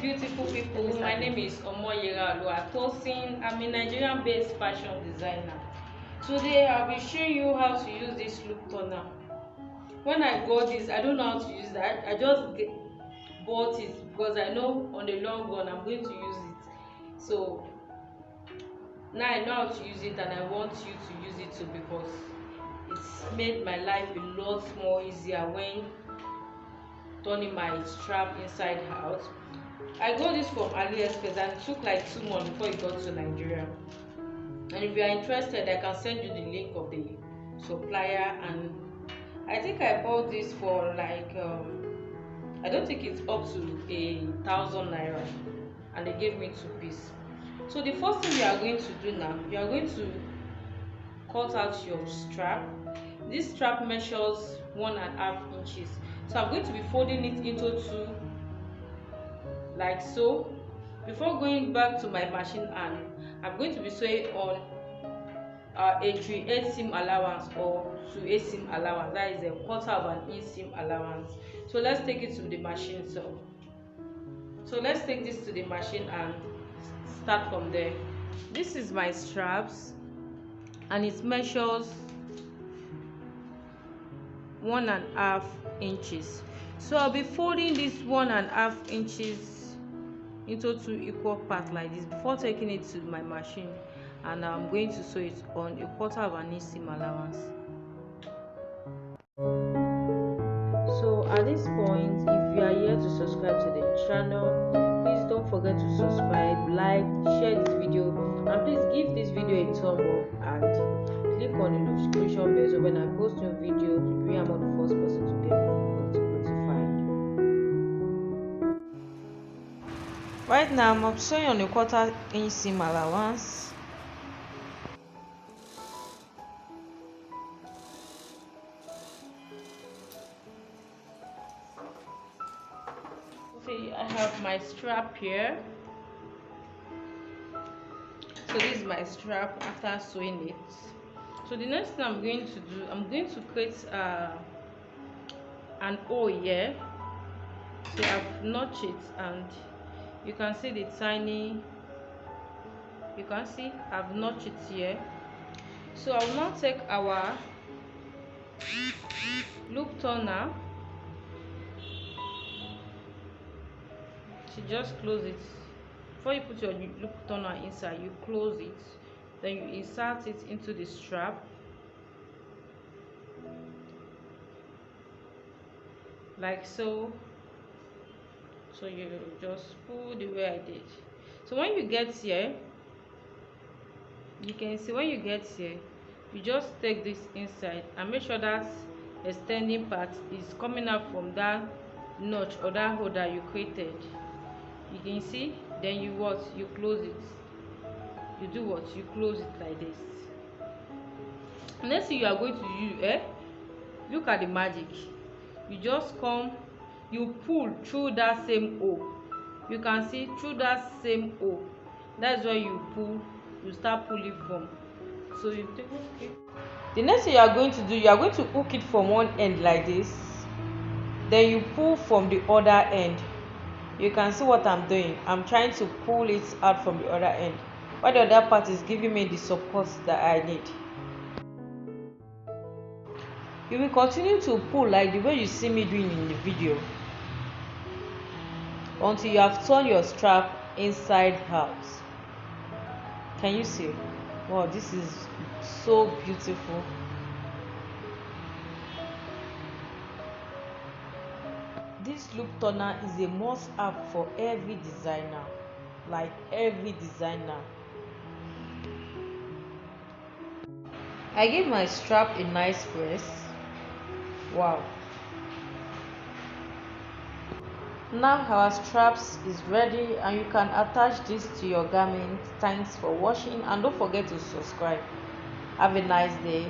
beautiful people. My name is Omoyera Oluwatosin. I'm a Nigerian-based fashion designer. Today I'll be showing you how to use this loop toner. When I got this, I don't know how to use that. I just bought it because I know on the long run I'm going to use it. So now I know how to use it, and I want you to use it too, because it's made my life a lot more easier when turning my strap inside out. I got this from AliExpress and it took like 2 months before it got to Nigeria. And if you are interested, I can send you the link of the supplier. And I think I bought this for like I don't think it's up to 1,000 naira, and they gave me 2 pieces. So the first thing you are going to do now, you are going to cut out your strap. This strap measures 1.5 inches. So I'm going to be folding it into 2, like so. Before going back to my machine hand, I'm going to be sewing on a 3/8 seam allowance or 2/8 seam allowance. That is a 1/4 of an inch seam allowance. So let's take it to the machine. So let's take this to the machine and start from there. This is my straps, and it measures 1.5 inches. So I'll be folding this 1.5 inches into 2 equal parts like this before taking it to my machine, and I'm going to sew it on a 1/4 of an inch seam allowance. So at this point, if you are here to subscribe to the channel, please don't forget to subscribe, like, share this video, and please give this video a thumb up and click on the notification bell, so when I post new videos, I'm not the first person to get notified. Right now I'm sewing on a 1/4 inch seam allowance. See, I have my strap here. So this is my strap after sewing it. So the next thing I'm going to do, I'm going to create an O here. So I've notched it, and you can see the tiny, you can see I've notched it here. So I will now take our loop toner to just close it. Before you put your loop toner inside, you close it, then you insert it into the strap like so. So you just pull the way I did. So when you get here, you can see when you get here, you just take this inside and make sure that extending part is coming out from that notch or that hole that you created. You can see, then you close it. You do what? You close it like this. Next thing you are going to do, look at the magic. You just come, you pull through that same hole. You can see through that same hole. That's where you pull, you start pulling from. So you take it. The next thing you are going to do, you are going to hook it from one end like this, then you pull from the other end. You can see what I'm doing. I'm trying to pull it out from the other end, while the other part is giving me the support that I need. You will continue to pull like the way you see me doing in the video until you have turned your strap inside out. Can you see? Wow, this is so beautiful. This loop toner is a must-have for every designer, like every designer. I give my strap a nice press. Wow. Now our straps is ready, and you can attach this to your garment. Thanks for watching, and don't forget to subscribe. Have a nice day.